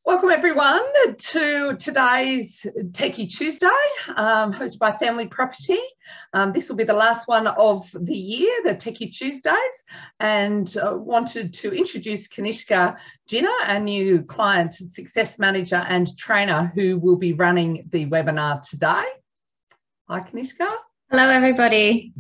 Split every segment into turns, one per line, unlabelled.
Welcome everyone to today's Techy Tuesday, hosted by FamilyProperty. This will be the last one of the year, the Techy Tuesdays, and wanted to introduce Kanishka Jinna, our new client success manager and trainer who will be running the webinar today. Hi Kanishka.
Hello everybody.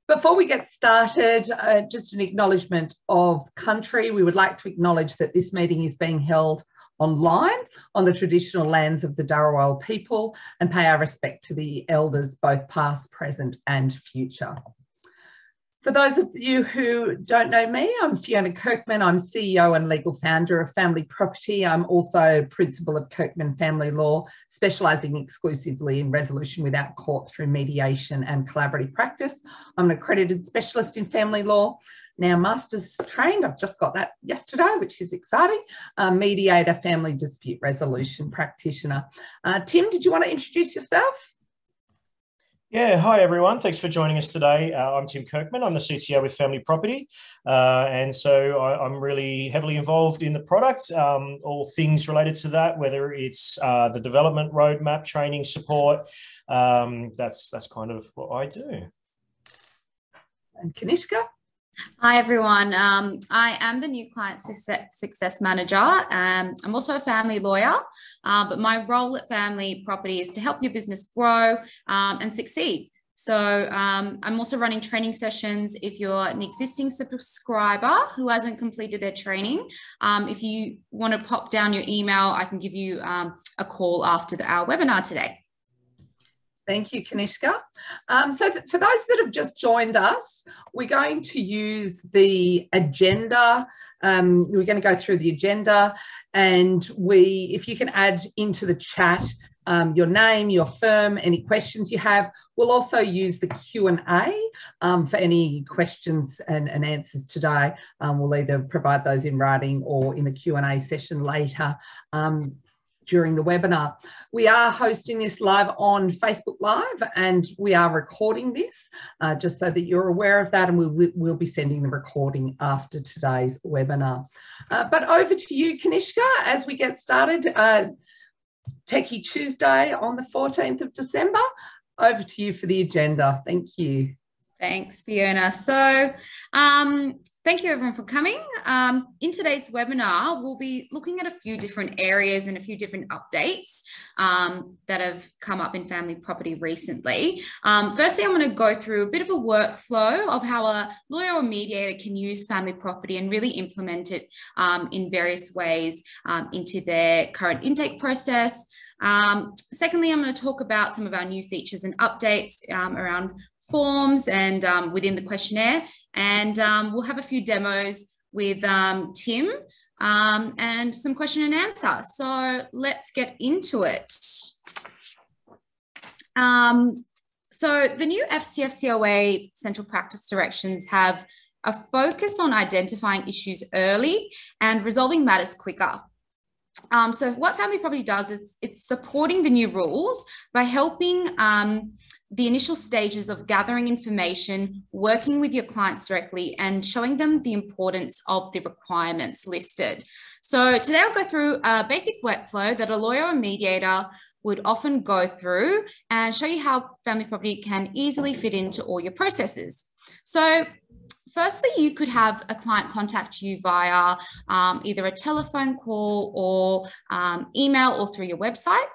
Before we get started, just an acknowledgement of country. We would like to acknowledge that this meeting is being held online on the traditional lands of the Dharawal people and pay our respect to the elders, both past, present and future. For those of you who don't know me, I'm Fiona Kirkman. I'm CEO and legal founder of FamilyProperty. I'm also principal of Kirkman Family Law, specialising exclusively in resolution without court through mediation and collaborative practice. I'm an accredited specialist in family law, now master's trained. I've just got that yesterday, which is exciting. Mediator, family dispute resolution practitioner. Tim, did you want to introduce yourself?
Yeah, hi everyone. Thanks for joining us today. I'm Tim Kirkman. I'm the CTO with FamilyProperty. And so I'm really heavily involved in the product, all things related to that, whether it's the development roadmap, training, support. That's kind of what I do.
And Kanishka?
Hi everyone. I am the new client success manager. I'm also a family lawyer, but my role at FamilyProperty is to help your business grow and succeed. So I'm also running training sessions. If you're an existing subscriber who hasn't completed their training, if you want to pop down your email, I can give you a call after our webinar today.
Thank you, Kanishka. So for those that have just joined us, we're going to use the agenda. We're going to go through the agenda, and if you can add into the chat your name, your firm, any questions you have. We'll also use the Q&A for any questions and answers today. We'll either provide those in writing or in the Q&A session later during the webinar. We are hosting this live on Facebook Live, and we are recording this just so that you're aware of that, and we'll be sending the recording after today's webinar. But over to you, Kanishka, as we get started. Techy Tuesday on the 14th of December. Over to you for the agenda. Thank you.
Thanks, Fiona. So thank you everyone for coming. In today's webinar, we'll be looking at a few different areas and a few different updates that have come up in FamilyProperty recently. Firstly, I'm going to go through a bit of a workflow of how a lawyer or mediator can use FamilyProperty and really implement it in various ways into their current intake process. Secondly, I'm going to talk about some of our new features and updates around forms and within the questionnaire, and we'll have a few demos with Tim and some question and answer. So let's get into it. So the new FCFCOA central practice directions have a focus on identifying issues early and resolving matters quicker. So what FamilyProperty does is it's supporting the new rules by helping the initial stages of gathering information, working with your clients directly, and showing them the importance of the requirements listed. So today I'll go through a basic workflow that a lawyer or mediator would often go through and show you how FamilyProperty can easily fit into all your processes. So firstly, you could have a client contact you via either a telephone call or email or through your website.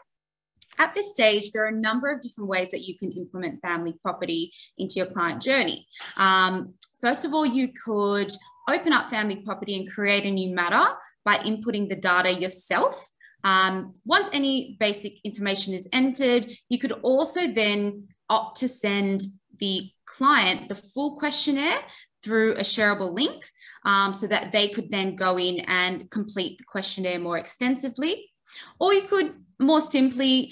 At this stage, there are a number of different ways that you can implement FamilyProperty into your client journey. First of all, you could open up FamilyProperty and create a new matter by inputting the data yourself. Once any basic information is entered, you could also then opt to send the client the full questionnaire through a shareable link so that they could then go in and complete the questionnaire more extensively. Or you could more simply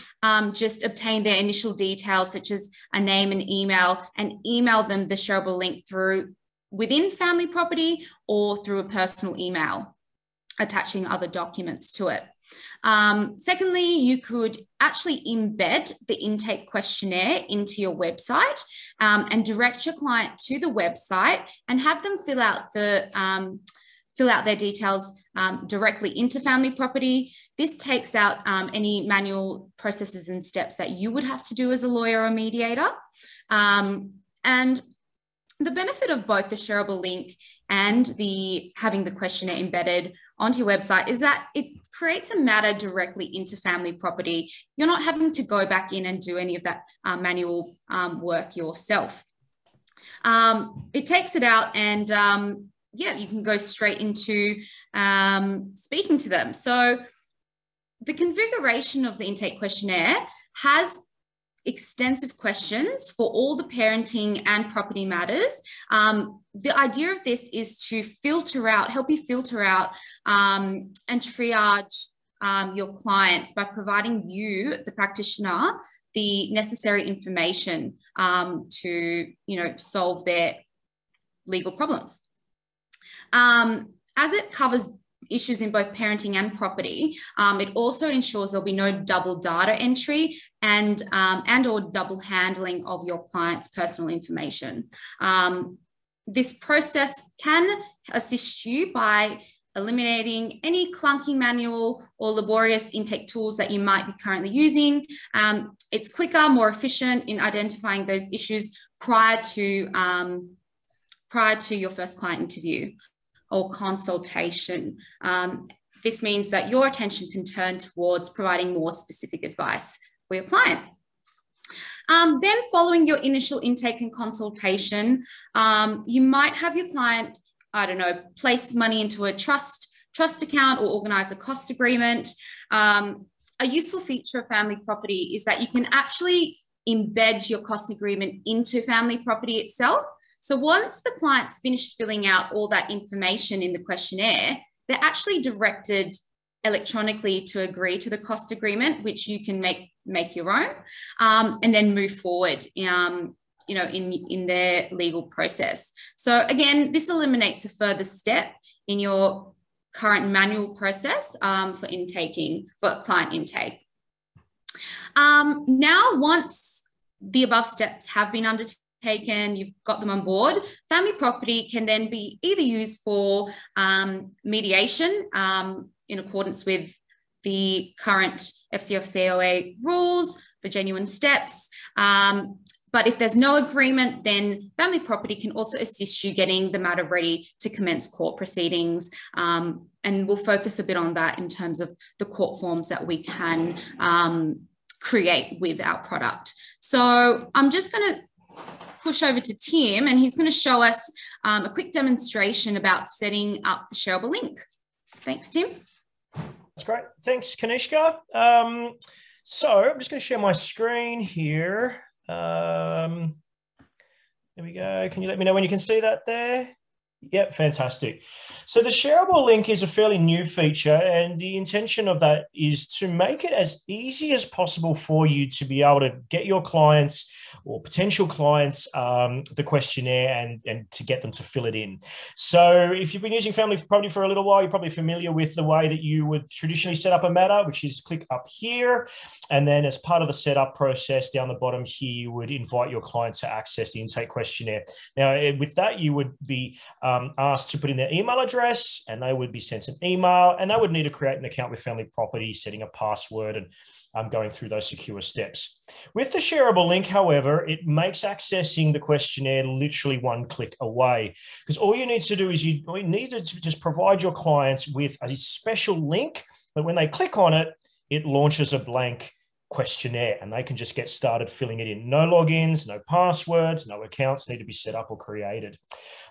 just obtain their initial details, such as a name and email them the shareable link through within FamilyProperty or through a personal email, attaching other documents to it. Secondly, you could actually embed the intake questionnaire into your website and direct your client to the website and have them fill out the fill out their details directly into Family Property. This takes out any manual processes and steps that you would have to do as a lawyer or mediator. And the benefit of both the shareable link and having the questionnaire embedded onto your website is that it creates a matter directly into Family Property. You're not having to go back in and do any of that manual work yourself. It takes it out and yeah, you can go straight into speaking to them. So the configuration of the intake questionnaire has extensive questions for all the parenting and property matters. The idea of this is to help you filter out and triage your clients by providing you, the practitioner, the necessary information to, solve their legal problems. As it covers issues in both parenting and property, it also ensures there'll be no double data entry and or double handling of your client's personal information. This process can assist you by eliminating any clunky manual or laborious intake tools that you might be currently using. It's quicker, more efficient in identifying those issues prior to your first client interview or consultation. This means that your attention can turn towards providing more specific advice for your client. Then following your initial intake and consultation, you might have your client, place money into a trust account or organize a cost agreement. A useful feature of Family Property is that you can actually embed your cost agreement into Family Property itself. So once the client's finished filling out all that information in the questionnaire, they're actually directed electronically to agree to the cost agreement, which you can make your own, and then move forward, in their legal process. So again, this eliminates a further step in your current manual process for client intake. Now, once the above steps have been undertaken, you've got them on board, Family Property can then be either used for mediation in accordance with the current FCFCOA rules for genuine steps. But if there's no agreement, then Family Property can also assist you getting the matter ready to commence court proceedings. And we'll focus a bit on that in terms of the court forms that we can create with our product. So I'm just going to push over to Tim, and he's going to show us a quick demonstration about setting up the shareable link. Thanks, Tim.
That's great. Thanks, Kanishka. So I'm just going to share my screen here. There we go. Can you let me know when you can see that there? Yep, fantastic. So the shareable link is a fairly new feature, and the intention of that is to make it as easy as possible for you to be able to get your clients or potential clients the questionnaire and to get them to fill it in. So if you've been using Family Property for a little while, you're probably familiar with the way that you would traditionally set up a matter, which is click up here. And then as part of the setup process down the bottom here, you would invite your client to access the intake questionnaire. Now, with that, you would be asked to put in their email address, and they would be sent an email, and they would need to create an account with Family Property, setting a password and going through those secure steps. With the shareable link, however, it makes accessing the questionnaire literally one click away, because all you need to do is you need to just provide your clients with a special link that when they click on it, it launches a blank questionnaire and they can just get started filling it in. No logins, no passwords, no accounts need to be set up or created.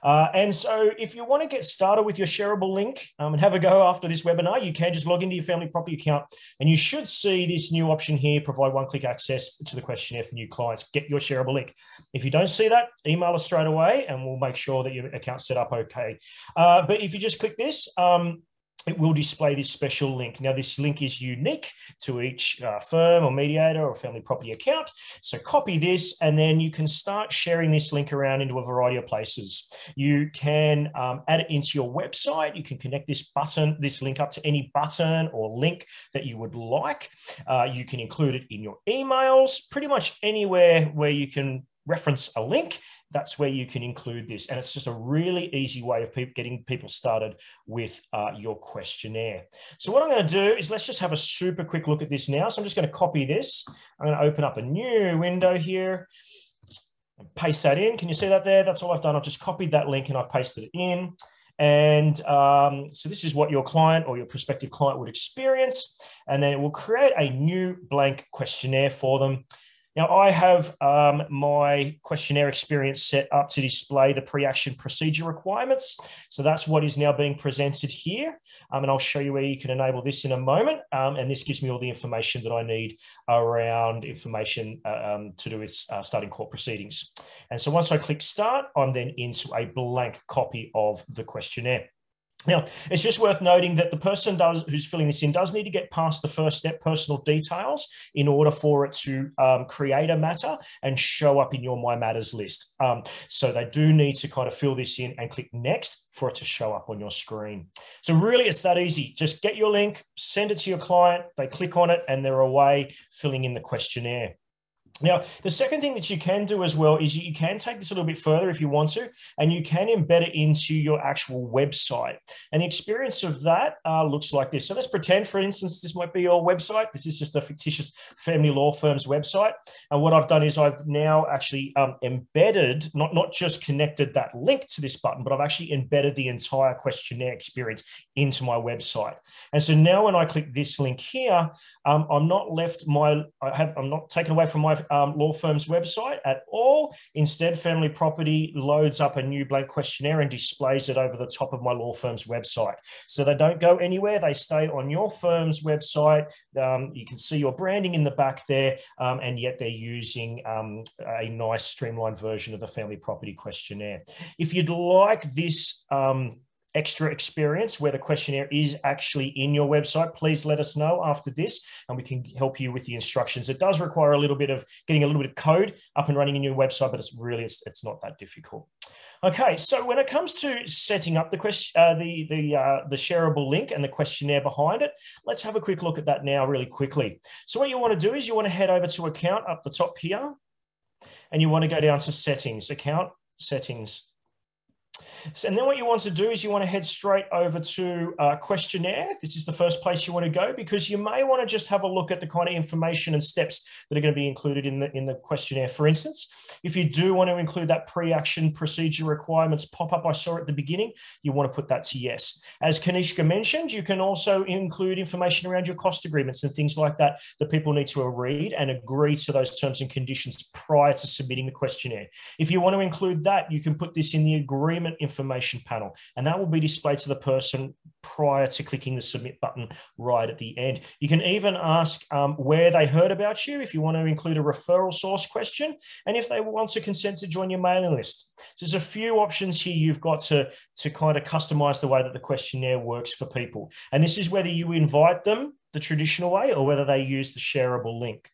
And so if you want to get started with your shareable link and have a go after this webinar, you can just log into your Family Property account and you should see this new option here, provide one-click access to the questionnaire for new clients, get your shareable link. If you don't see that, email us straight away and we'll make sure that your account's set up okay. But if you just click this, it will display this special link. Now, this link is unique to each firm or mediator or Family Property account. So copy this, and then you can start sharing this link around into a variety of places. You can add it into your website. You can connect this link up to any button or link that you would like. You can include it in your emails, pretty much anywhere where you can reference a link that's where you can include this. And it's just a really easy way of getting people started with your questionnaire. So what I'm going to do is let's just have a super quick look at this now. So I'm just going to copy this. I'm going to open up a new window here and paste that in. Can you see that there? That's all I've done. I've just copied that link and I've pasted it in. And so this is what your client or your prospective client would experience. And then it will create a new blank questionnaire for them. Now, I have my questionnaire experience set up to display the pre-action procedure requirements. So that's what is now being presented here. And I'll show you where you can enable this in a moment. And this gives me all the information that I need around information to do with starting court proceedings. And so once I click start, I'm then into a blank copy of the questionnaire. Now, it's just worth noting that the person who's filling this in does need to get past the first step, personal details, in order for it to create a matter and show up in your My Matters list. So they do need to kind of fill this in and click next for it to show up on your screen. So really, it's that easy. Just get your link, send it to your client, they click on it, and they're away filling in the questionnaire. Now, the second thing that you can do as well is you can take this a little bit further if you want to, and you can embed it into your actual website. And the experience of that looks like this. So let's pretend, for instance, this might be your website. This is just a fictitious family law firm's website. And what I've done is I've now actually embedded, not just connected that link to this button, but I've actually embedded the entire questionnaire experience into my website. And so now when I click this link here, I'm not taken away from my law firm's website at all. Instead, FamilyProperty loads up a new blank questionnaire and displays it over the top of my law firm's website. So they don't go anywhere. They stay on your firm's website. You can see your branding in the back there, and yet they're using a nice streamlined version of the FamilyProperty questionnaire. If you'd like this extra experience where the questionnaire is actually in your website, please let us know after this and we can help you with the instructions. It does require a little bit of getting a little bit of code up and running in your website, but it's not that difficult. Okay, so when it comes to setting up the shareable link and the questionnaire behind it, let's have a quick look at that now really quickly. So what you want to do is you want to head over to account up the top here, and you want to go down to settings, account settings. And then what you want to do is you want to head straight over to questionnaire. This is the first place you want to go, because you may want to just have a look at the kind of information and steps that are going to be included in the questionnaire. For instance, if you do want to include that pre-action procedure requirements pop-up I saw at the beginning, you want to put that to yes. As Kanishka mentioned, you can also include information around your cost agreements and things like that that people need to read and agree to those terms and conditions prior to submitting the questionnaire. If you want to include that, you can put this in the agreement information panel, and that will be displayed to the person prior to clicking the submit button right at the end. You can even ask where they heard about you, if you want to include a referral source question, and if they want to consent to join your mailing list. So there's a few options here you've got to kind of customize the way that the questionnaire works for people. And this is whether you invite them the traditional way or whether they use the shareable link.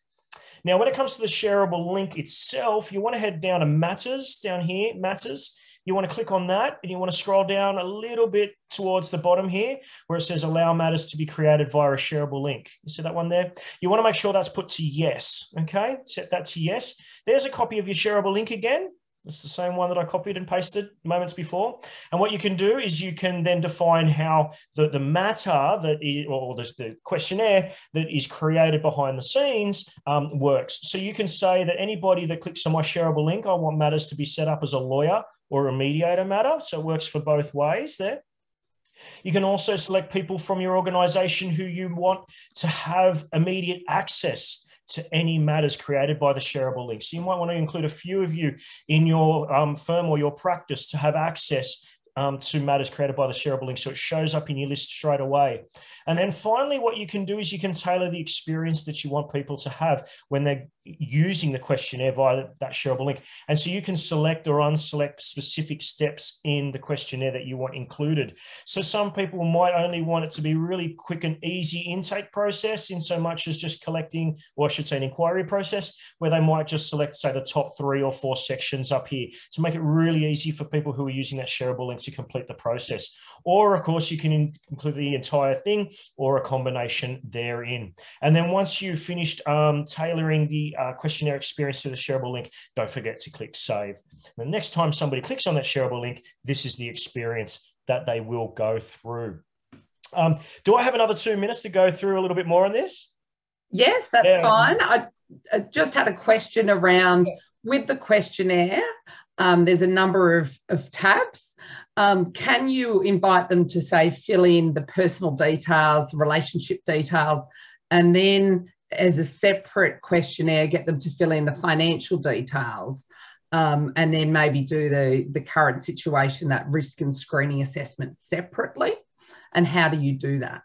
Now, when it comes to the shareable link itself, you want to head down to Matters, down here, Matters. You want to click on that, and you want to scroll down a little bit towards the bottom here where it says allow matters to be created via a shareable link. You see that one there? You want to make sure that's put to yes, okay? Set that to yes. There's a copy of your shareable link again. It's the same one that I copied and pasted moments before. And what you can do is you can then define how the matter that is, or the questionnaire that is created behind the scenes works. So you can say that anybody that clicks on my shareable link, I want matters to be set up as a lawyer or a mediator matter. So it works for both ways there. You can also select people from your organization who you want to have immediate access to any matters created by the shareable link. So you might want to include a few of you in your firm or your practice to have access to matters created by the shareable link, so it shows up in your list straight away. And then finally, what you can do is you can tailor the experience that you want people to have when they're using the questionnaire via that shareable link. And so you can select or unselect specific steps in the questionnaire that you want included. So some people might only want it to be really quick and easy intake process, in so much as just collecting, or I should say an inquiry process, where they might just select, say, the top 3 or 4 sections up here to make it really easy for people who are using that shareable link to complete the process. Or, of course, you can include the entire thing or a combination therein. And then once you've finished tailoring the the questionnaire experience through the shareable link, don't forget to click save. The next time somebody clicks on that shareable link, this is the experience that they will go through. Do I have another 2 minutes to go through a little bit more on this?
Yes, that's fine. I just had a question around with the questionnaire. There's a number of tabs. Can you invite them to, say, fill in the personal details, relationship details, and then as a separate questionnaire, get them to fill in the financial details, and then maybe do the current situation, that risk and screening assessment separately? And how do you do that?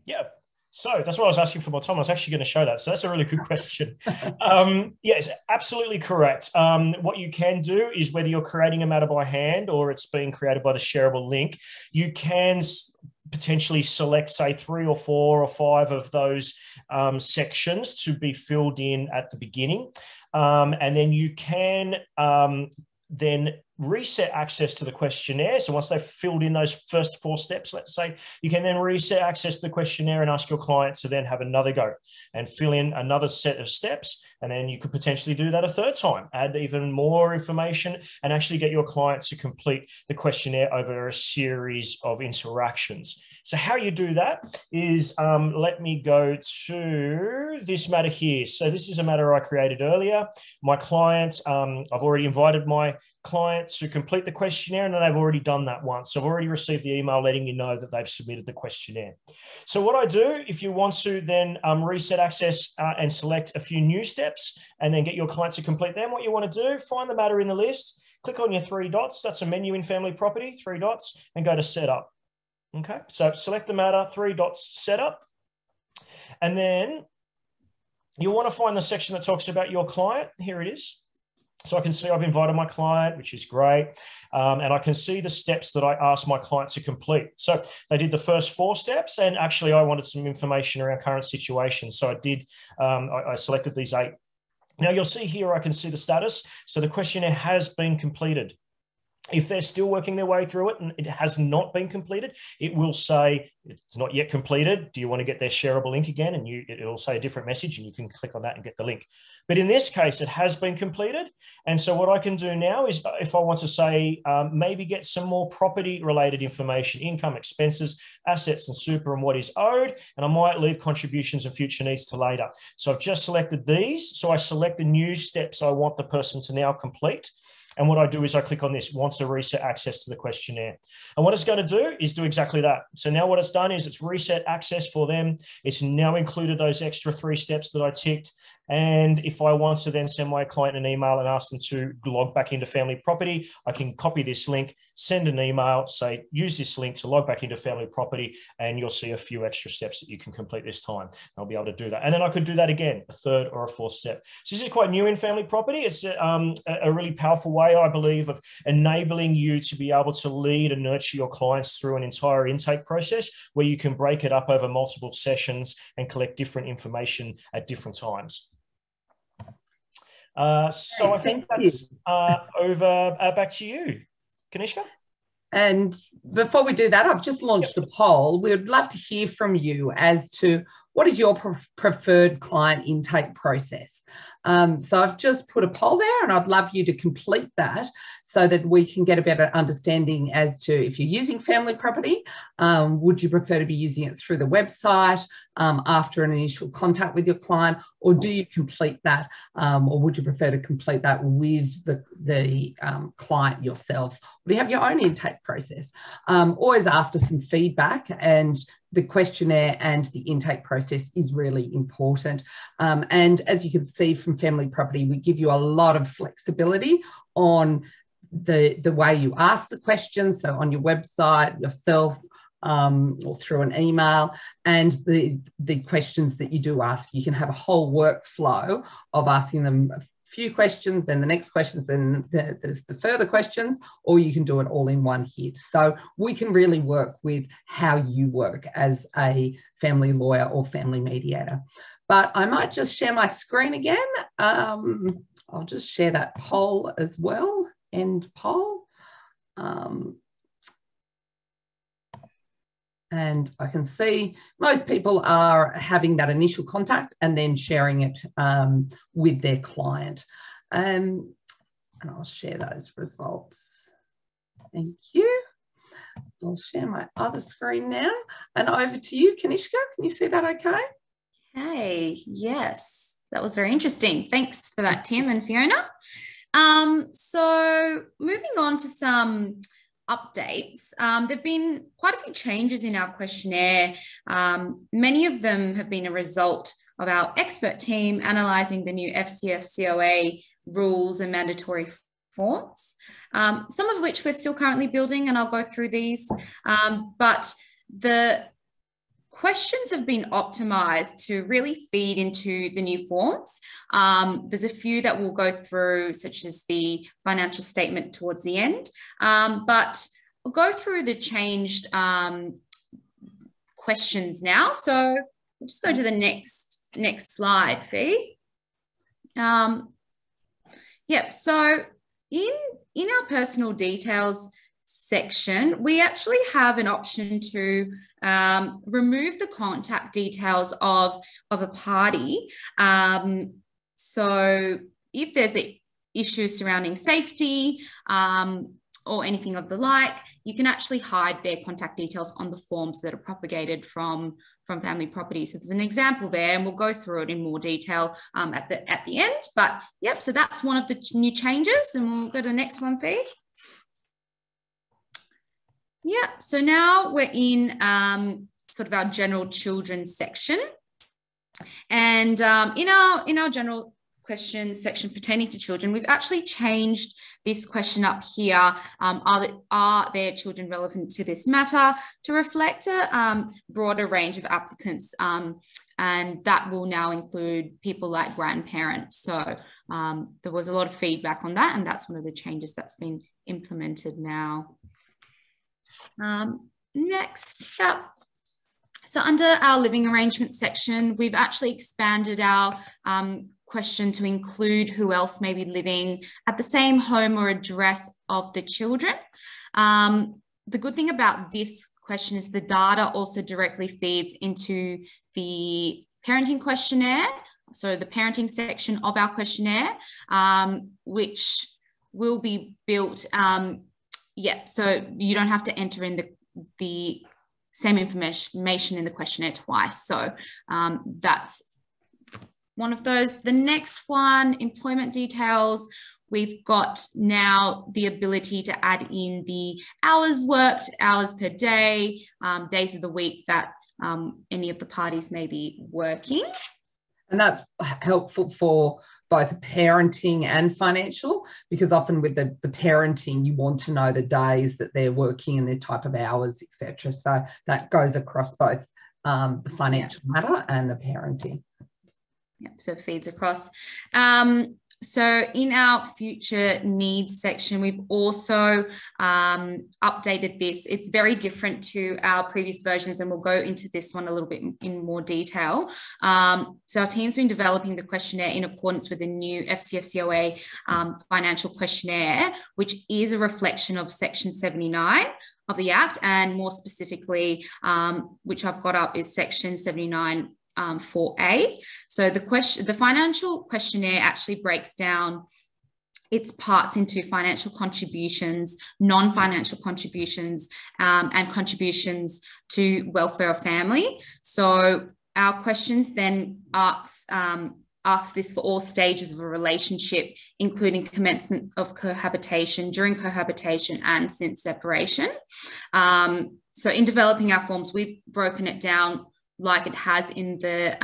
Yeah. So that's what I was asking for my time. I was actually going to show that. So that's a really good question. Yes, absolutely correct. What you can do is, whether you're creating a matter by hand or it's being created by the shareable link, you can potentially select, say, 3 or 4 or 5 of those sections to be filled in at the beginning. And then you can then reset access to the questionnaire. So once they've filled in those first 4 steps, let's say, you can then reset access to the questionnaire and ask your client to then have another go and fill in another set of steps. And then you could potentially do that a 3rd time, add even more information, and actually get your client to complete the questionnaire over a series of interactions. So how you do that is, let me go to this matter here. So this is a matter I created earlier. My client, I've already invited my client to complete the questionnaire, and they've already done that once. So I've already received the email letting you know that they've submitted the questionnaire. So what I do, if you want to then reset access and select a few new steps and then get your client to complete them, what you want to do, find the matter in the list, click on your 3 dots. That's a menu in Family Property, 3 dots, and go to Setup. Okay, so select the matter, 3 dots, Setup. And then you want to find the section that talks about your client. Here it is. So I can see I've invited my client, which is great. And I can see the steps that I asked my client to complete. So they did the first 4 steps, and actually I wanted some information around current situation. So I did, I selected these 8. Now you'll see here, I can see the status. So the questionnaire has been completed. If they're still working their way through it and it has not been completed, it will say it's not yet completed. Do you want to get their shareable link again? And it'll say a different message, and you can click on that and get the link. But in this case, it has been completed. And so what I can do now is, if I want to say, maybe get some more property related information, income, expenses, assets and super, and what is owed, and I might leave contributions and future needs to later. So I've just selected these. So I select the new steps I want the person to now complete. And what I do is I click on this, wants to reset access to the questionnaire. And what it's going to do is do exactly that. So now what it's done is it's reset access for them. It's now included those extra 3 steps that I ticked. And if I want to then send my client an email and ask them to log back into Family Property, I can copy this link, send an email, say, use this link to log back into Family Property, and you'll see a few extra steps that you can complete this time. I'll be able to do that. And then I could do that again, a 3rd or a 4th step. So this is quite new in Family Property. It's a really powerful way, I believe, of enabling you to be able to lead and nurture your clients through an entire intake process, where you can break it up over multiple sessions and collect different information at different times. So I think that's over. Back to you, Kanishka.
And before we do that, I've just launched a poll. We would love to hear from you as to what is your preferred client intake process. So I've just put a poll there, and I'd love you to complete that so that we can get a better understanding as to, if you're using Family Property, would you prefer to be using it through the website after an initial contact with your client, or do you complete that, or would you prefer to complete that with the client yourself? Or do you have your own intake process? Always after some feedback, and the questionnaire and the intake process is really important. And as you can see from Family Property, we give you a lot of flexibility on the way you ask the questions. So on your website, yourself, or through an email, and the questions that you do ask. You can have a whole workflow of asking them a few questions, then the next questions, then the further questions, or you can do it all in one hit. So we can really work with how you work as a family lawyer or family mediator. But I might just share my screen again. I'll just share that poll as well, end poll. And I can see most people are having that initial contact and then sharing it with their client. And I'll share those results. Thank you. I'll share my other screen now. And over to you, Kanishka. Can you see that okay?
Hey, yes, that was very interesting. Thanks for that, Tim and Fiona. So moving on to some updates. There have been quite a few changes in our questionnaire. Many of them have been a result of our expert team analysing the new FCFCOA rules and mandatory forms, some of which we're still currently building, and I'll go through these. But the questions have been optimized to really feed into the new forms. There's a few that we'll go through, such as the financial statement towards the end, but we'll go through the changed questions now. So we'll just go to the next slide, Fee. Yep, so in our personal details section, we actually have an option to remove the contact details of a party. So if there's an issue surrounding safety or anything of the like, you can actually hide their contact details on the forms that are propagated from FamilyProperty. So there's an example there, and we'll go through it in more detail at the end. But yep, so that's one of the new changes, and we'll go to the next one, Fee. Yeah, so now we're in sort of our general children's section. And in our general question section pertaining to children, we've actually changed this question up here. Are their children relevant to this matter, to reflect a broader range of applicants, and that will now include people like grandparents. So there was a lot of feedback on that, and that's one of the changes that's been implemented now. Next up, so under our living arrangement section, we've actually expanded our question to include who else may be living at the same home or address of the children. The good thing about this question is the data also directly feeds into the parenting questionnaire, so the parenting section of our questionnaire, which will be built. Yeah, so you don't have to enter in the same information in the questionnaire twice. So that's one of those. The next one, employment details. We've got now the ability to add in the hours worked, hours per day, days of the week that any of the parties may be working.
And that's helpful for both parenting and financial, because often with the parenting, you want to know the days that they're working and their type of hours, etc. So that goes across both the financial matter and the parenting.
Yeah, so it feeds across. So in our future needs section, we've also updated this. It's very different to our previous versions, and we'll go into this one a little bit in more detail. So our team's been developing the questionnaire in accordance with the new FCFCOA financial questionnaire, which is a reflection of Section 79 of the Act, and more specifically, which I've got up, is Section 79 4A. So the financial questionnaire actually breaks down its parts into financial contributions, non-financial contributions, and contributions to welfare of family. So our questions then asks this for all stages of a relationship, including commencement of cohabitation, during cohabitation, and since separation. So in developing our forms, we've broken it down like it has in the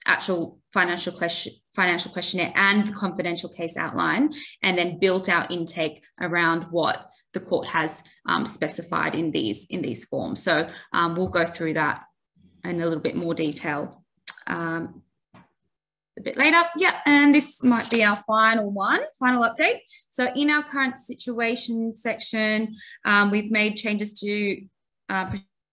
actual financial questionnaire and the confidential case outline, and then built our intake around what the court has specified in these forms. So we'll go through that in a little bit more detail a bit later. Yeah, and this might be our final update. So in our current situation section, we've made changes to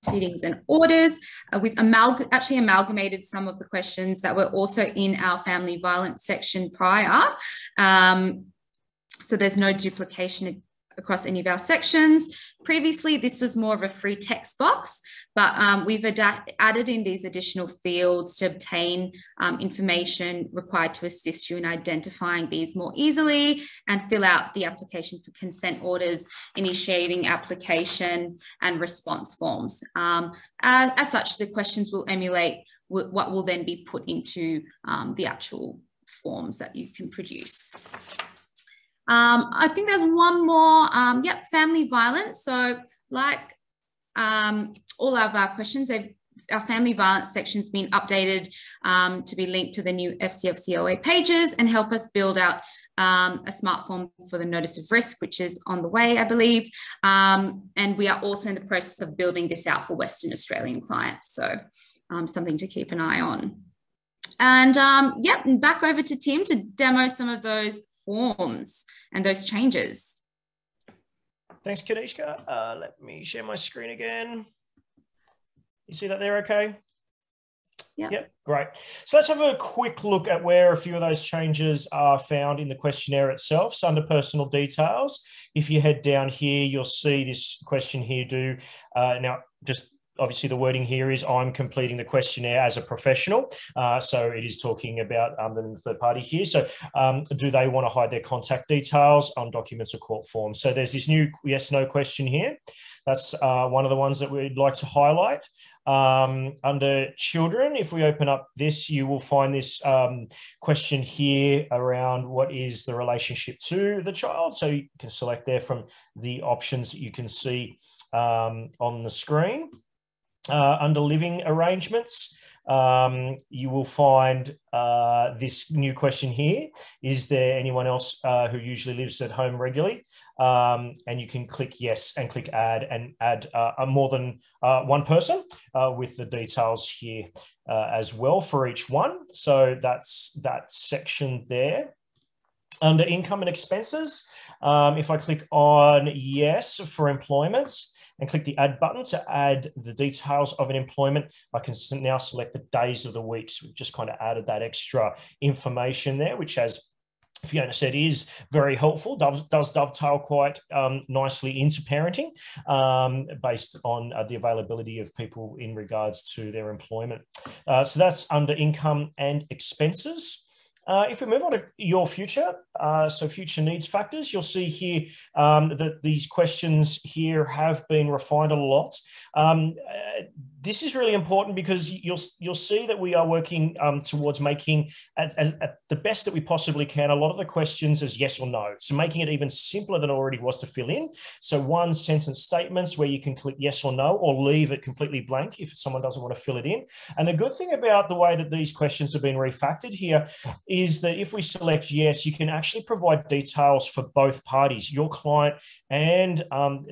proceedings and orders. We've actually amalgamated some of the questions that were also in our family violence section prior. So there's no duplication across any of our sections. Previously, this was more of a free text box, but we've added in these additional fields to obtain information required to assist you in identifying these more easily and fill out the application for consent orders, initiating application and response forms. As such, the questions will emulate what will then be put into the actual forms that you can produce. I think there's one more, family violence. So like all of our questions, our family violence section's been updated to be linked to the new FCFCOA pages and help us build out a smart form for the notice of risk, which is on the way, I believe. And we are also in the process of building this out for Western Australian clients. So something to keep an eye on. And back over to Tim to demo some of those forms and those changes.
Thanks, Kanishka. Let me share my screen again. You see that there okay? Yep, great. So let's have a quick look at where a few of those changes are found in the questionnaire itself. So under personal details, if you head down here, you'll see this question here now just obviously the wording here is I'm completing the questionnaire as a professional. So it is talking about the third party here. So do they want to hide their contact details on documents or court forms? So there's this new yes, no question here. That's one of the ones that we'd like to highlight. Under children, if we open up this, you will find this question here around what is the relationship to the child. So you can select there from the options that you can see on the screen. Under living arrangements, you will find this new question here. Is there anyone else who usually lives at home regularly? And you can click yes and click add and add more than one person with the details here as well for each one. So that's that section there. Under income and expenses, if I click on yes for employments, and click the add button to add the details of an employment, I can now select the days of the week. So we've just kind of added that extra information there, which, as Fiona said, is very helpful, does dovetail quite nicely into parenting based on the availability of people in regards to their employment. So that's under income and expenses. If we move on to your future, so future needs factors, you'll see here that these questions here have been refined a lot. This is really important because you'll see that we are working towards making at the best that we possibly can a lot of the questions as yes or no. So making it even simpler than it already was to fill in. So one sentence statements where you can click yes or no or leave it completely blank if someone doesn't want to fill it in. And the good thing about the way that these questions have been refactored here is that if we select yes, you can actually provide details for both parties, your client and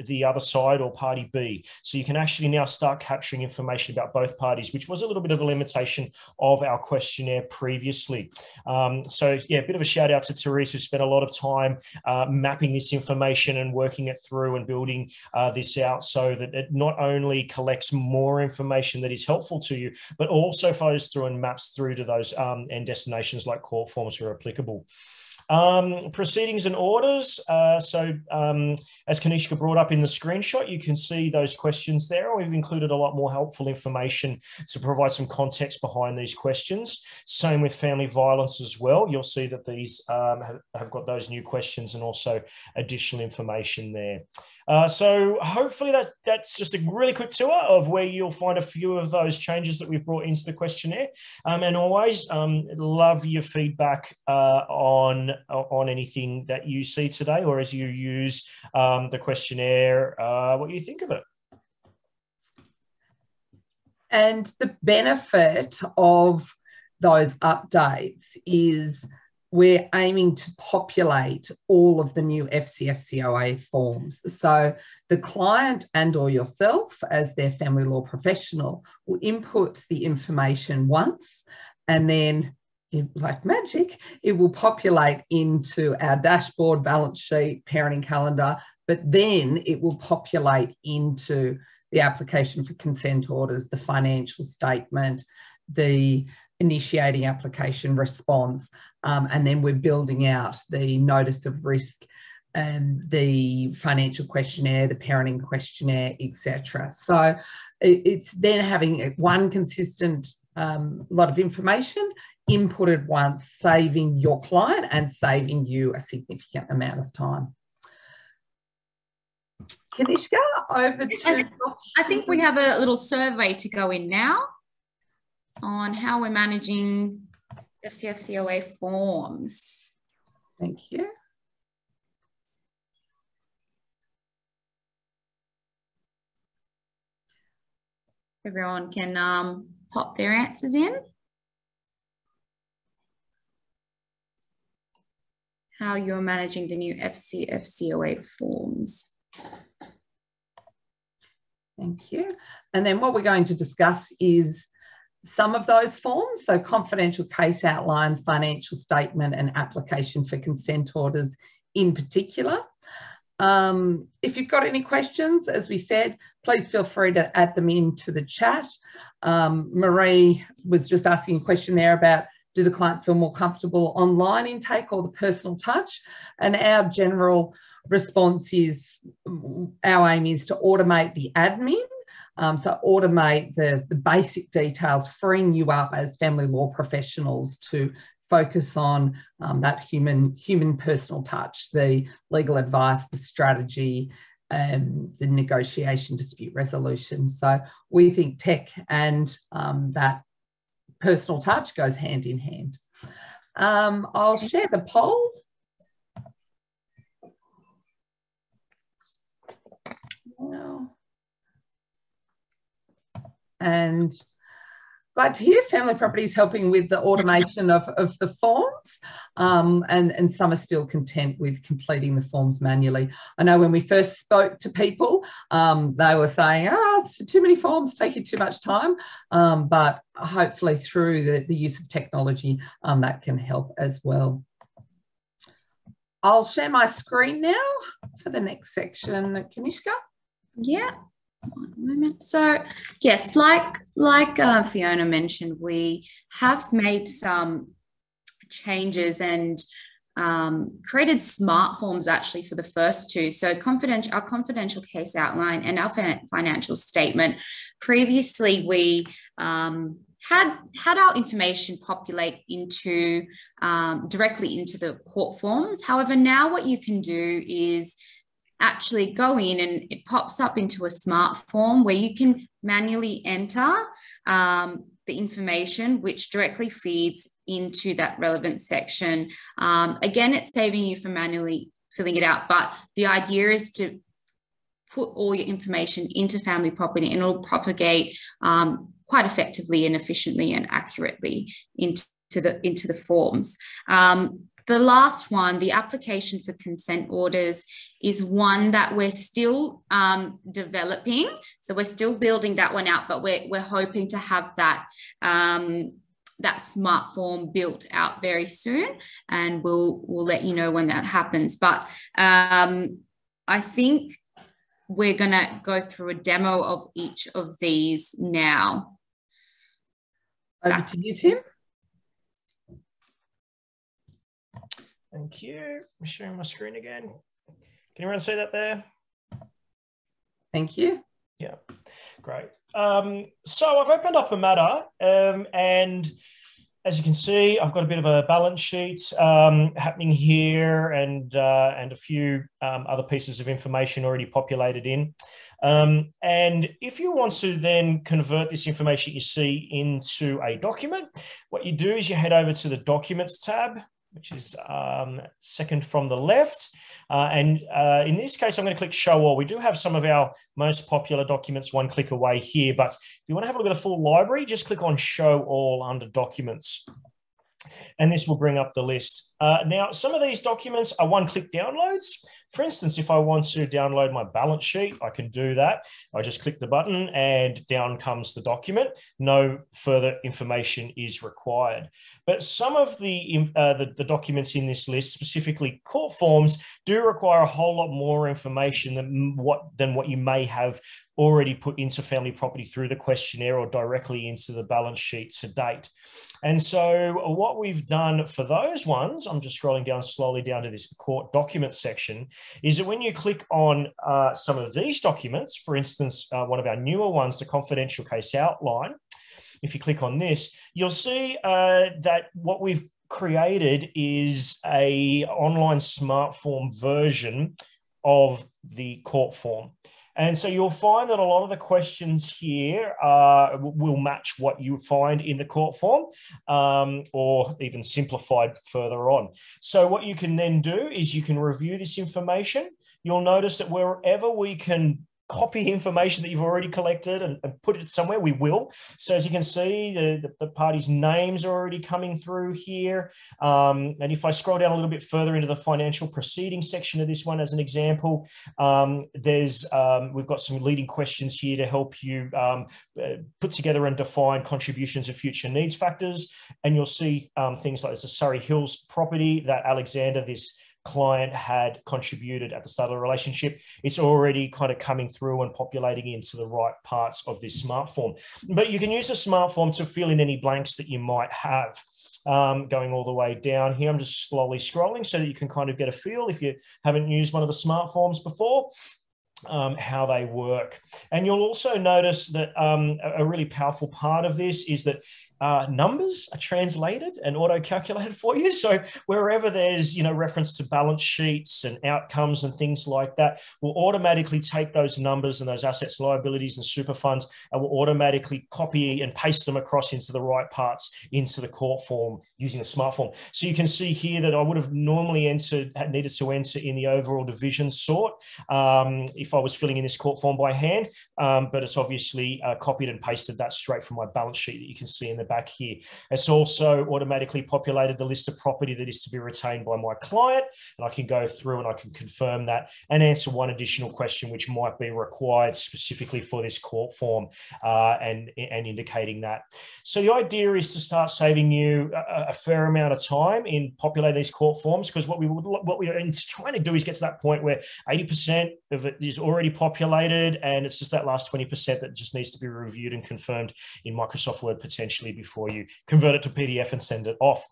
the other side or party B. So you can actually now start capturing information about both parties, which was a little bit of a limitation of our questionnaire previously. So yeah, a bit of a shout out to Therese, who spent a lot of time mapping this information and working it through and building this out so that it not only collects more information that is helpful to you, but also flows through and maps through to those end destinations like court forms where applicable. Proceedings and orders. As Kanishka brought up in the screenshot, you can see those questions there. We've included a lot more helpful information to provide some context behind these questions. Same with family violence as well. You'll see that these have got those new questions and also additional information there. So hopefully that's just a really quick tour of where you'll find a few of those changes that we've brought into the questionnaire. And always love your feedback on anything that you see today or as you use the questionnaire, what you think of it.
And the benefit of those updates is we're aiming to populate all of the new FCFCOA forms. So the client and or yourself as their family law professional will input the information once, and then like magic, it will populate into our dashboard, balance sheet, parenting calendar, but then it will populate into the application for consent orders, the financial statement, the initiating application response, and then we're building out the notice of risk the financial questionnaire, the parenting questionnaire, etc. So it's then having one consistent lot of information inputted once, saving your client and saving you a significant amount of time. Kanishka, over to...
I think we have a little survey to go in now on how we're managing FCFCOA forms.
Thank you.
Everyone can pop their answers in. How you're managing the new FCFCOA forms.
Thank you. And then what we're going to discuss is some of those forms. So confidential case outline, financial statement, and application for consent orders in particular. If you've got any questions, as we said, please feel free to add them into the chat. Marie was just asking a question there about, do the clients feel more comfortable online intake or the personal touch? And our general response is, our aim is to automate the admin. So automate the basic details, freeing you up as family law professionals to focus on that human personal touch, the legal advice, the strategy, the negotiation, dispute resolution. So we think tech and that personal touch goes hand in hand. I'll share the poll. And glad to hear Family Property is helping with the automation of the forms, and some are still content with completing the forms manually. I know when we first spoke to people, they were saying, it's too many forms, taking too much time, but hopefully through the use of technology, that can help as well. I'll share my screen now for the next section. Kanishka?
Yeah. One moment. So yes, like Fiona mentioned, we have made some changes and created smart forms actually for the first two. So our confidential case outline and our financial statement. Previously, we had our information populate into directly into the court forms. However, now what you can do is actually go in and it pops up into a smart form where you can manually enter the information, which directly feeds into that relevant section. Again, it's saving you from manually filling it out, but the idea is to put all your information into Family Property and it'll propagate quite effectively and efficiently and accurately into the forms. The last one, the application for consent orders, is one that we're still developing. So we're still building that one out, but we're hoping to have that that smart form built out very soon, and we'll let you know when that happens. But I think we're gonna go through a demo of each of these now.
Over to you, Tim.
Thank you. I'm sharing my screen again. Can everyone see that there?
Thank you.
Yeah, great. So I've opened up a matter, and as you can see, I've got a bit of a balance sheet happening here, and a few other pieces of information already populated in. And if you want to then convert this information you see into a document, what you do is you head over to the Documents tab, which is second from the left. And in this case, I'm going to click Show All. We do have some of our most popular documents one click away here, but if you want to have a look at the full library, just click on Show All under Documents. And this will bring up the list. Now, some of these documents are one-click downloads. For instance, if I want to download my balance sheet, I can do that. I just click the button and down comes the document. No further information is required. But some of the documents in this list, specifically court forms, do require a whole lot more information than what you may have already put into Family Property through the questionnaire or directly into the balance sheet to date. And so what we've done for those ones questions, I'm just scrolling down slowly down to this court document section, is that when you click on some of these documents, for instance, one of our newer ones, the confidential case outline, if you click on this, you'll see that what we've created is a online smart form version of the court form. And so you'll find that a lot of the questions here will match what you find in the court form, or even simplified further on. So what you can then do is you can review this information. You'll notice that wherever we can copy information that you've already collected and put it somewhere, we will. So as you can see, the parties' names are already coming through here. And if I scroll down a little bit further into the financial proceedings section of this one, as an example, we've got some leading questions here to help you put together and define contributions of future needs factors. And you'll see things like there's a Surrey Hills property that Alexander, this client, had contributed at the start of the relationship. It's already kind of coming through and populating into the right parts of this smart form. But you can use the smart form to fill in any blanks that you might have. Going all the way down here, I'm just slowly scrolling so that you can kind of get a feel, if you haven't used one of the smart forms before, how they work. And you'll also notice that a really powerful part of this is that numbers are translated and auto-calculated for you. So wherever there's, reference to balance sheets and outcomes and things like that, will automatically take those numbers and those assets, liabilities, and super funds, and will automatically copy and paste them across into the right parts into the court form using the smart form. So you can see here that I would have normally needed to enter in the overall division sort if I was filling in this court form by hand, but it's obviously copied and pasted that straight from my balance sheet that you can see in the back here. It's also automatically populated the list of property that is to be retained by my client, and I can go through and I can confirm that and answer one additional question which might be required specifically for this court form, and indicating that. So the idea is to start saving you a fair amount of time in populating these court forms, because what we are trying to do is get to that point where 80% of it is already populated, and it's just that last 20% that just needs to be reviewed and confirmed in Microsoft Word potentially before you convert it to PDF and send it off.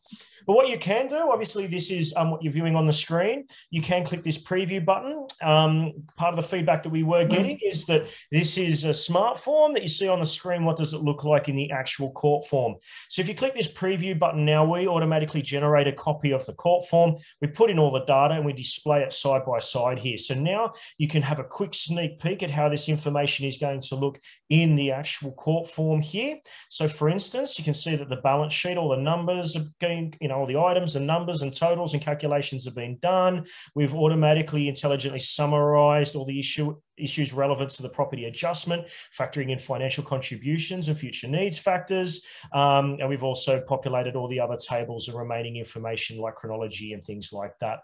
But what you can do, obviously, this is what you're viewing on the screen. You can click this preview button. Part of the feedback that we were getting is that this is a smart form that you see on the screen. What does it look like in the actual court form? So if you click this preview button now, we automatically generate a copy of the court form. We put in all the data and we display it side by side here. So now you can have a quick sneak peek at how this information is going to look in the actual court form here. So for instance, you can see that the balance sheet, all the numbers have been, all the items and numbers and totals and calculations have been done. We've automatically intelligently summarized all the issues relevant to the property adjustment, factoring in financial contributions and future needs factors. And we've also populated all the other tables and remaining information like chronology and things like that.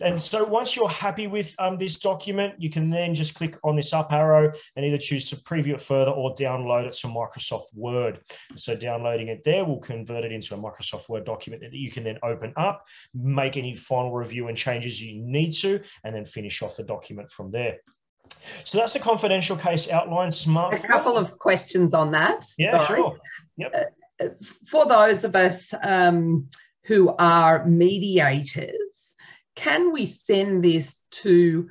And so once you're happy with this document, you can then just click on this up arrow and either choose to preview it further or download it to Microsoft Word. So downloading it there will convert it into a Microsoft Word document that you can then open up, make any final review and changes you need to, and then finish off the document from there. So that's the confidential case outline smart form.
A couple of questions on that.
Yeah, sure. Yep.
For those of us who are mediators, can we send this to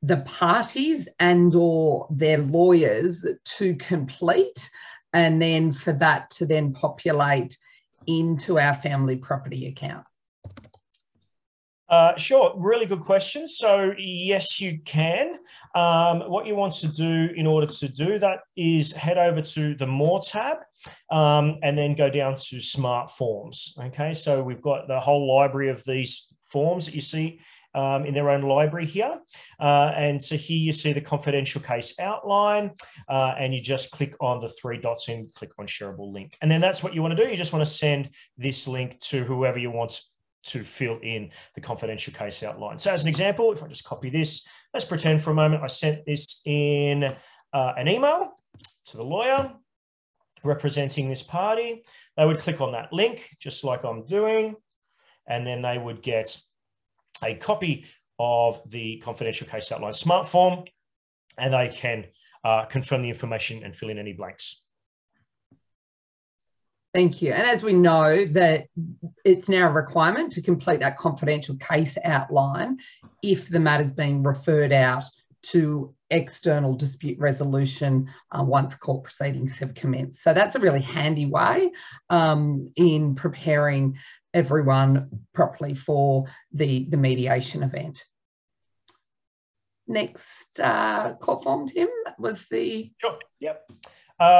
the parties and or their lawyers to complete, and then for that to then populate into our family property account?
Sure, really good question. So yes, you can. What you want to do in order to do that is head over to the More tab and then go down to Smart Forms. Okay, so we've got the whole library of these forms that you see in their own library here. And so here you see the confidential case outline, and you just click on the three dots and click on Shareable Link. And then that's what you want to do. You just want to send this link to whoever you want to fill in the confidential case outline. So as an example, if I just copy this, let's pretend for a moment I sent this in an email to the lawyer representing this party. They would click on that link, just like I'm doing, and then they would get a copy of the confidential case outline smart form, and they can confirm the information and fill in any blanks.
Thank you. And as we know that it's now a requirement to complete that confidential case outline if the matter's being referred out to external dispute resolution once court proceedings have commenced. So that's a really handy way in preparing everyone properly for the mediation event. Next court form, Tim, was the...
Sure, yep.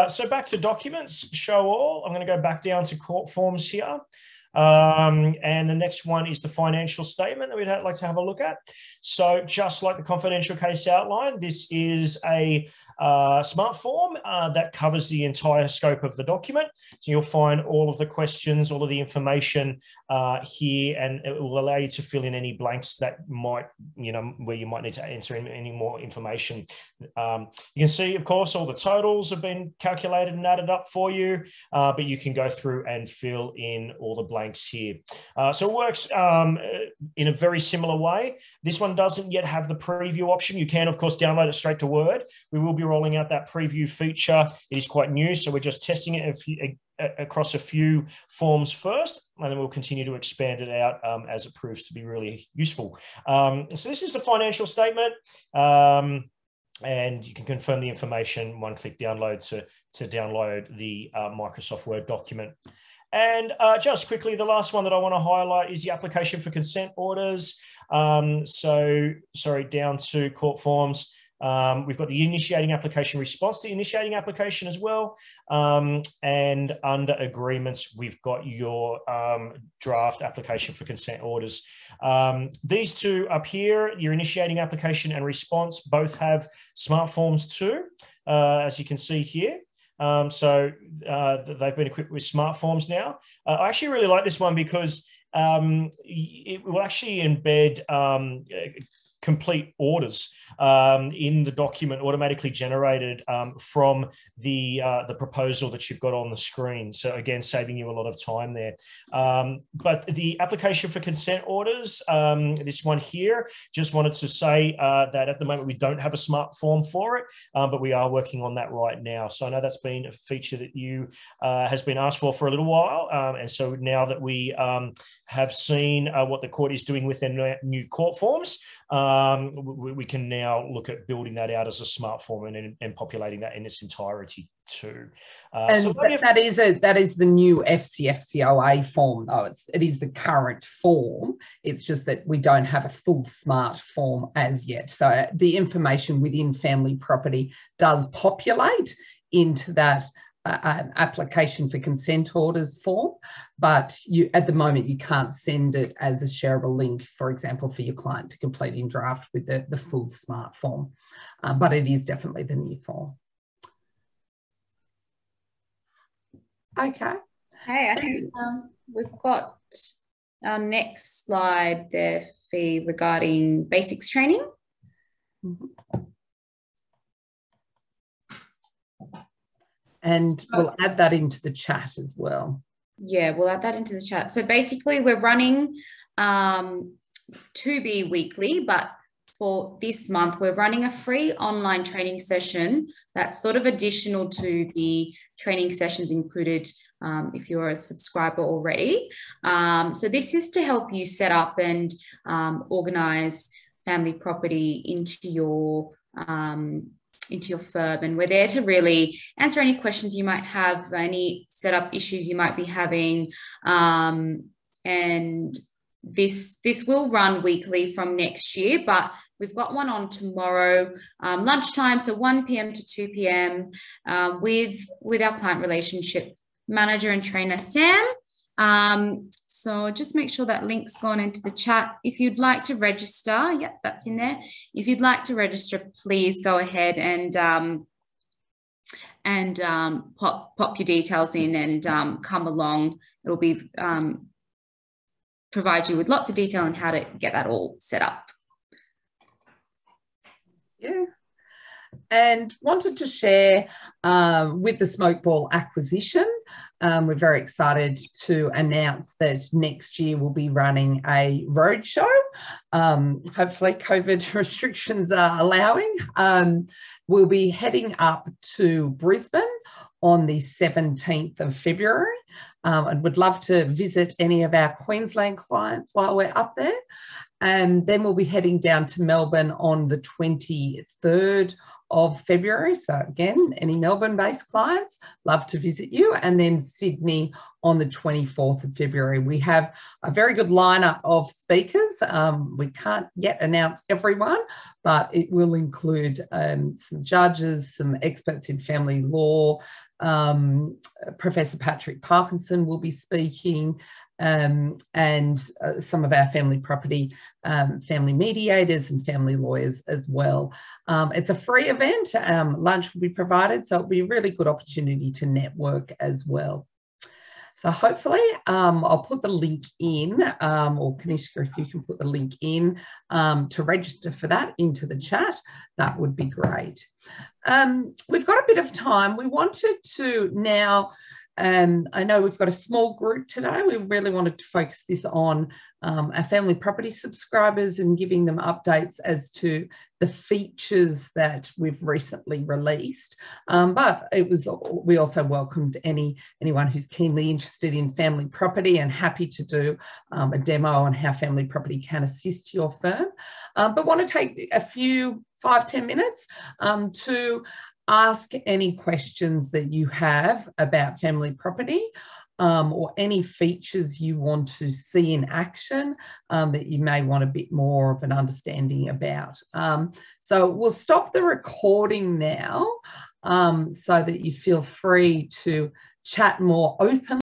So back to documents, show all. I'm going to go back down to court forms here. And the next one is the financial statement that we'd like to have a look at. So just like the confidential case outline, this is a smart form that covers the entire scope of the document. So you'll find all of the questions, all of the information here, and it will allow you to fill in any blanks that might, where you might need to answer any more information. You can see, of course, all the totals have been calculated and added up for you, but you can go through and fill in all the blanks here. So it works in a very similar way. This one doesn't yet have the preview option. You can, of course, download it straight to Word. We will be rolling out that preview feature. It is quite new, so we're just testing it across a few forms first, and then we'll continue to expand it out as it proves to be really useful. So this is the financial statement, and you can confirm the information, one-click download to download the Microsoft Word document. And just quickly, the last one that I want to highlight is the application for consent orders. Down to court forms. We've got the initiating application response to initiating application as well. And under agreements, we've got your draft application for consent orders. These two up here, your initiating application and response, both have smart forms too, as you can see here. So they've been equipped with smart forms now. I actually really like this one because it will actually embed complete orders in the document automatically generated from the proposal that you've got on the screen. So again, saving you a lot of time there. But the application for consent orders, this one here, just wanted to say that at the moment we don't have a smart form for it, but we are working on that right now. So I know that's been a feature that you has been asked for a little while. And so now that we have seen what the court is doing with their new court forms, we can now look at building that out as a smart form and populating that in its entirety too.
And so that is the new FCFCOA form, though. It is the current form. It's just that we don't have a full smart form as yet. So the information within family property does populate into that application for consent orders form, but at the moment you can't send it as a shareable link, for example, for your client to complete in draft with the full smart form, but it is definitely the new form. Okay.
Hey, I think we've got our next slide there, Fee, regarding basics training.
Mm-hmm. And we'll add that into the chat as well.
Yeah, we'll add that into the chat. So basically we're running to be weekly, but for this month, we're running a free online training session that's sort of additional to the training sessions included if you're a subscriber already. So this is to help you set up and organize family property into your firm, and we're there to really answer any questions you might have, any setup issues you might be having, and this will run weekly from next year, but we've got one on tomorrow lunchtime, so 1 p.m. to 2 p.m. With our client relationship manager and trainer Sam. So just make sure that link's gone into the chat. If you'd like to register, yep, that's in there. If you'd like to register, please go ahead and pop your details in and come along. It'll be provide you with lots of detail on how to get that all set up.
Yeah. And wanted to share with the Smokeball acquisition, we're very excited to announce that next year we'll be running a roadshow. Hopefully COVID restrictions are allowing. We'll be heading up to Brisbane on the 17th of February. And would love to visit any of our Queensland clients while we're up there. And then we'll be heading down to Melbourne on the 23rd of February. So again, any Melbourne-based clients, love to visit you. And then Sydney on the 24th of February. We have a very good lineup of speakers. We can't yet announce everyone, but it will include some judges, some experts in family law. Professor Patrick Parkinson will be speaking, and some of our family property family mediators and family lawyers as well. It's a free event. Lunch will be provided, so it'll be a really good opportunity to network as well. So hopefully I'll put the link in, or Kanishka, if you can put the link in to register for that into the chat, that would be great. We've got a bit of time. We wanted to now, I know we've got a small group today. We really wanted to focus this on our family property subscribers and giving them updates as to the features that we've recently released. But we also welcomed anyone who's keenly interested in family property and happy to do a demo on how family property can assist your firm. But want to take a few 5-10 minutes to ask any questions that you have about family property, or any features you want to see in action that you may want a bit more of an understanding about. So we'll stop the recording now so that you feel free to chat more openly